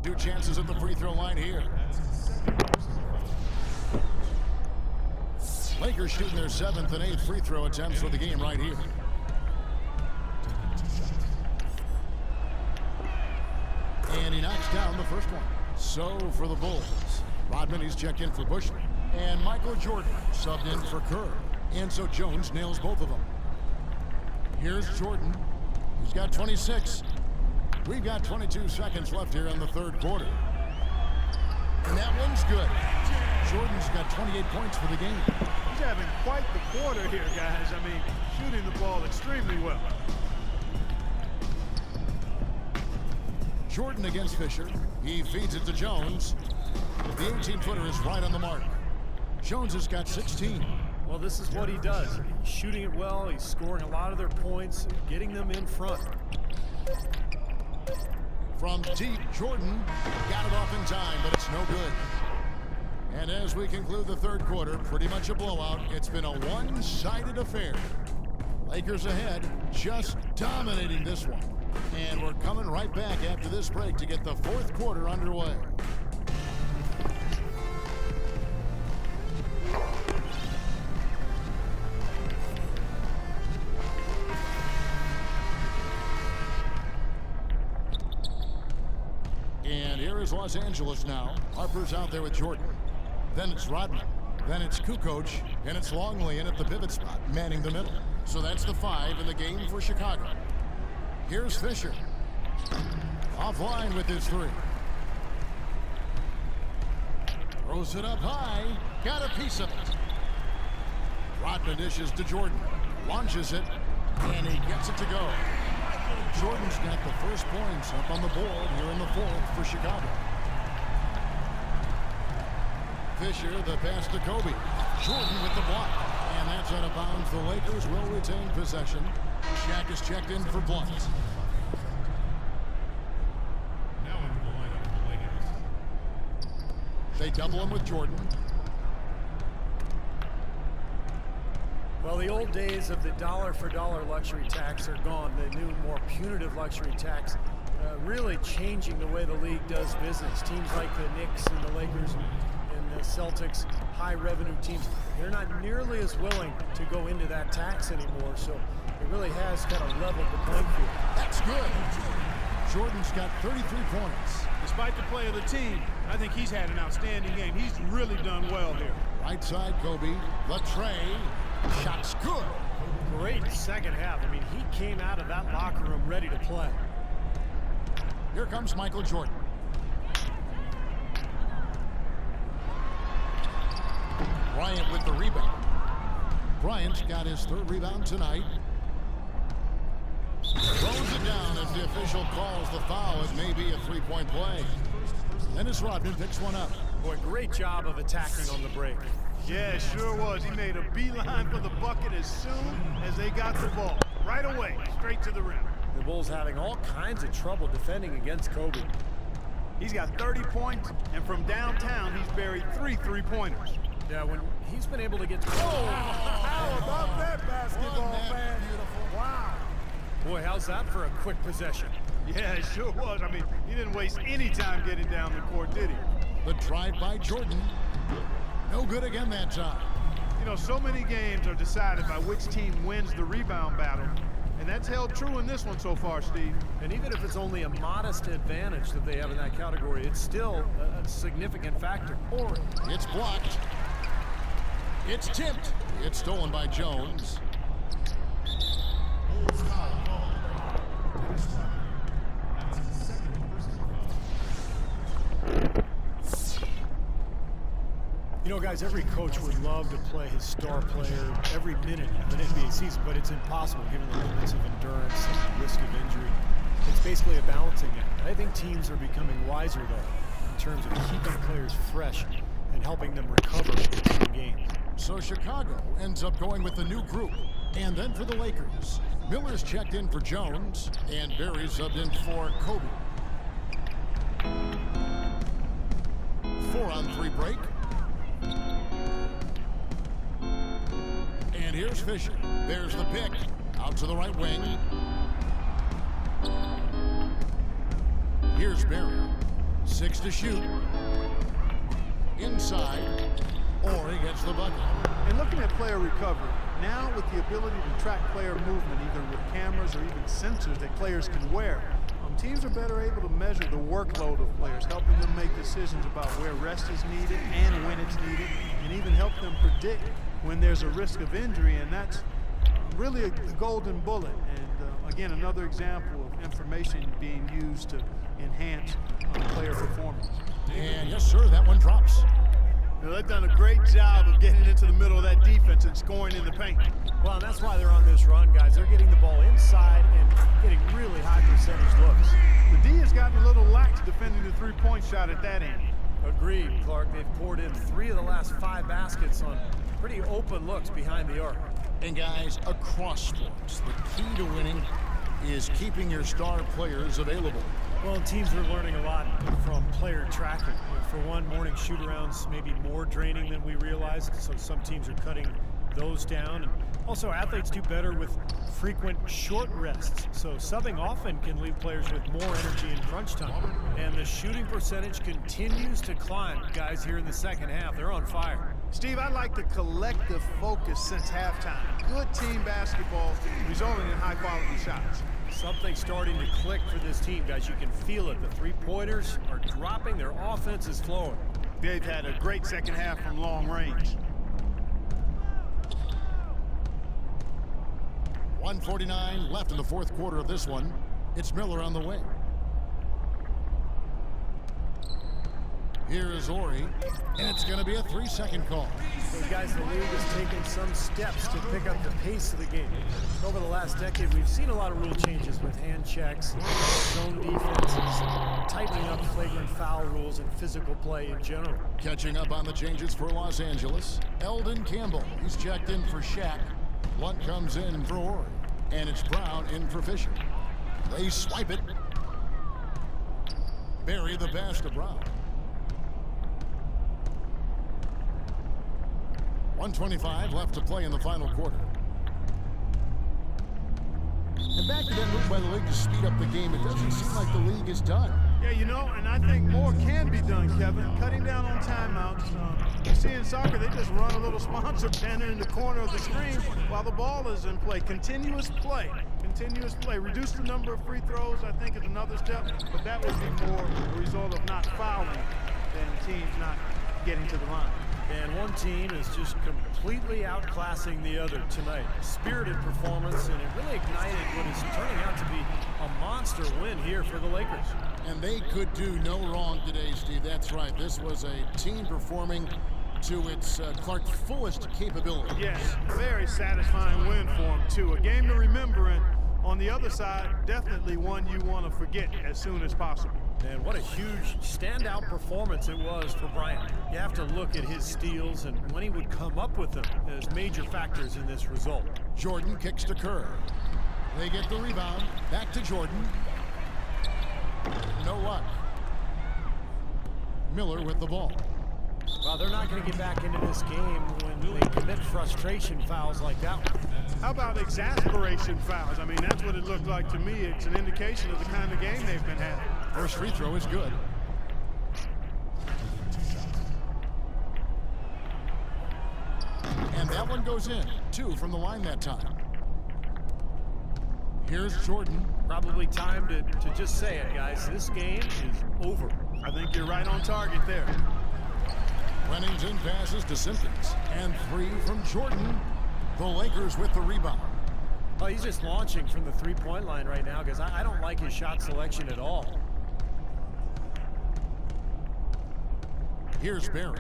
2 chances at the free throw line here. Lakers shooting their 7th and 8th free throw attempts for the game right here. And he knocks down the first one. So for the Bulls, Rodman, he's checked in for Bushley. And Michael Jordan subbed in for Kerr. And so Jones nails both of them. Here's Jordan. He's got 26. We've got 22 seconds left here in the 3rd quarter. And that one's good. Jordan's got 28 points for the game. He's having quite the quarter here, guys. I mean, shooting the ball extremely well. Jordan against Fisher. He feeds it to Jones. The 18-footer is right on the mark. Jones has got 16. Well, this is what he does. He's shooting it well. He's scoring a lot of their points, getting them in front. From deep, Jordan got it off in time, but it's no good. And as we conclude the 3rd quarter, pretty much a blowout. It's been a one-sided affair. Lakers ahead, just dominating this one. And we're coming right back after this break to get the 4th quarter underway. And here is Los Angeles now. Harper's out there with Jordan. Then it's Rodman. Then it's Kukoc. And it's Longley in at the pivot spot, manning the middle. So that's the 5 in the game for Chicago. Here's Fisher. Offline with his 3. Throws it up high. Got a piece of it. Rodman dishes to Jordan. Launches it. And he gets it to go. Jordan's got the first points up on the board here in the 4th for Chicago. Fisher, the pass to Kobe. Jordan with the block. And that's out of bounds. The Lakers will retain possession. Shaq is checked in for Blunt. Now into the lineup for the Lakers. They double him with Jordan. Well, the old days of the dollar-for-dollar luxury tax are gone. The new, more punitive luxury tax really changing the way the league does business. Teams like the Knicks and the Lakers and the Celtics, high-revenue teams, they're not nearly as willing to go into that tax anymore. So it really has kind of leveled the playing field. That's good. Jordan's got 33 points. Despite the play of the team, I think he's had an outstanding game. He's really done well here. Right side, Kobe. The tray. Shot's good. Great 2nd half. I mean, he came out of that locker room ready to play. Here comes Michael Jordan. Bryant with the rebound. Bryant's got his 3rd rebound tonight. Throws it down as the official calls the foul. It may be a 3-point play. Then as Rodman picks one up. Boy, great job of attacking on the break. Yeah, it sure was. He made a beeline for the bucket as soon as they got the ball. Right away, straight to the rim. The Bulls having all kinds of trouble defending against Kobe. He's got 30 points, and from downtown, he's buried 3 3-pointers. Yeah, when he's been able to get to... How about that basketball, man? Beautiful. Wow. Boy, how's that for a quick possession? Yeah, it sure was. I mean, he didn't waste any time getting down the court, did he? The drive by Jordan. No good again that time. You know, so many games are decided by which team wins the rebound battle. And that's held true in this one so far, Steve. And even if it's only a modest advantage that they have in that category, it's still a significant factor. Or it's blocked. It's tipped. It's stolen by Jones. You know, guys, every coach would love to play his star player every minute of an NBA season, but it's impossible given the limits of endurance and the risk of injury. It's basically a balancing act. I think teams are becoming wiser, though, in terms of keeping players fresh and helping them recover between games. So Chicago ends up going with the new group. And then for the Lakers, Miller's checked in for Jones, and Barry subbed in for Kobe. 4-on-3 break. And here's Fisher. There's the pick. Out to the right wing. Here's Barry. 6 to shoot. Inside. Or he gets the bucket. And looking at player recovery, now with the ability to track player movement, either with cameras or even sensors that players can wear, teams are better able to measure the workload of players, helping them make decisions about where rest is needed and when it's needed, and even help them predict when there's a risk of injury, and that's really a golden bullet. And again, another example of information being used to enhance player performance. And yes, sir, that one drops. Now, they've done a great job of getting into the middle of that defense and scoring in the paint. Well, and that's why they're on this run, guys. They're getting the ball inside and getting really high percentage looks. The D has gotten a little lax defending the three-point shot at that end. Agreed, Clark. They've poured in 3 of the last 5 baskets on pretty open looks behind the arc. And guys, across sports, the key to winning is keeping your star players available. Well, teams are learning a lot from player tracking. For one, morning shoot-arounds may be more draining than we realized, so some teams are cutting those down. And also, athletes do better with frequent short rests, so subbing often can leave players with more energy in crunch time. And the shooting percentage continues to climb. Guys here in the second half, they're on fire. Steve, I like the collective focus since halftime. Good team basketball resulting in high-quality shots. Something's starting to click for this team, guys. You can feel it. The three-pointers are dropping. Their offense is flowing. They've had a great second half from long range. 1:49 left in the fourth quarter of this one. It's Miller on the wing. Here is Ori, and it's going to be a 3-second call. So guys, the league has taken some steps to pick up the pace of the game. Over the last decade, we've seen a lot of rule changes with hand checks, zone defenses, tightening up flagrant foul rules and physical play in general. Catching up on the changes for Los Angeles, Eldon Campbell. He's checked in for Shaq. Lunt comes in for Ori, and it's Brown in for Fisher. They swipe it. Bury the pass to Brown. 1:25 left to play in the final quarter. And back to that move by the league to speed up the game. It doesn't seem like the league is done. Yeah, you know, and I think more can be done, Kevin. Cutting down on timeouts. You see in soccer, they just run a little sponsor banner in the corner of the screen while the ball is in play. Continuous play. Continuous play. Reduce the number of free throws, I think, is another step. But that would be more a result of not fouling than teams not getting to the line. And one team is just completely outclassing the other tonight. Spirited performance, and it really ignited what is turning out to be a monster win here for the Lakers. And they could do no wrong today, Steve. That's right. This was a team performing to its Clark fullest capability. Yes, very satisfying win for them, too. A game to remember, and on the other side, definitely one you want to forget as soon as possible. And what a huge standout performance it was for Bryant. You have to look at his steals and when he would come up with them as major factors in this result. Jordan kicks to Kerr. They get the rebound. Back to Jordan. No luck. Miller with the ball. Well, they're not going to get back into this game when they commit frustration fouls like that one. How about exasperation fouls? I mean, that's what it looked like to me. It's an indication of the kind of game they've been having. First free throw is good. And that one goes in. 2 from the line that time. Here's Jordan. Probably time to just say it, guys. This game is over. I think you're right on target there. Pennington passes to Simpkins. And 3 from Jordan. The Lakers with the rebound. Oh, he's just launching from the three-point line right now because I don't like his shot selection at all. Here's Barry.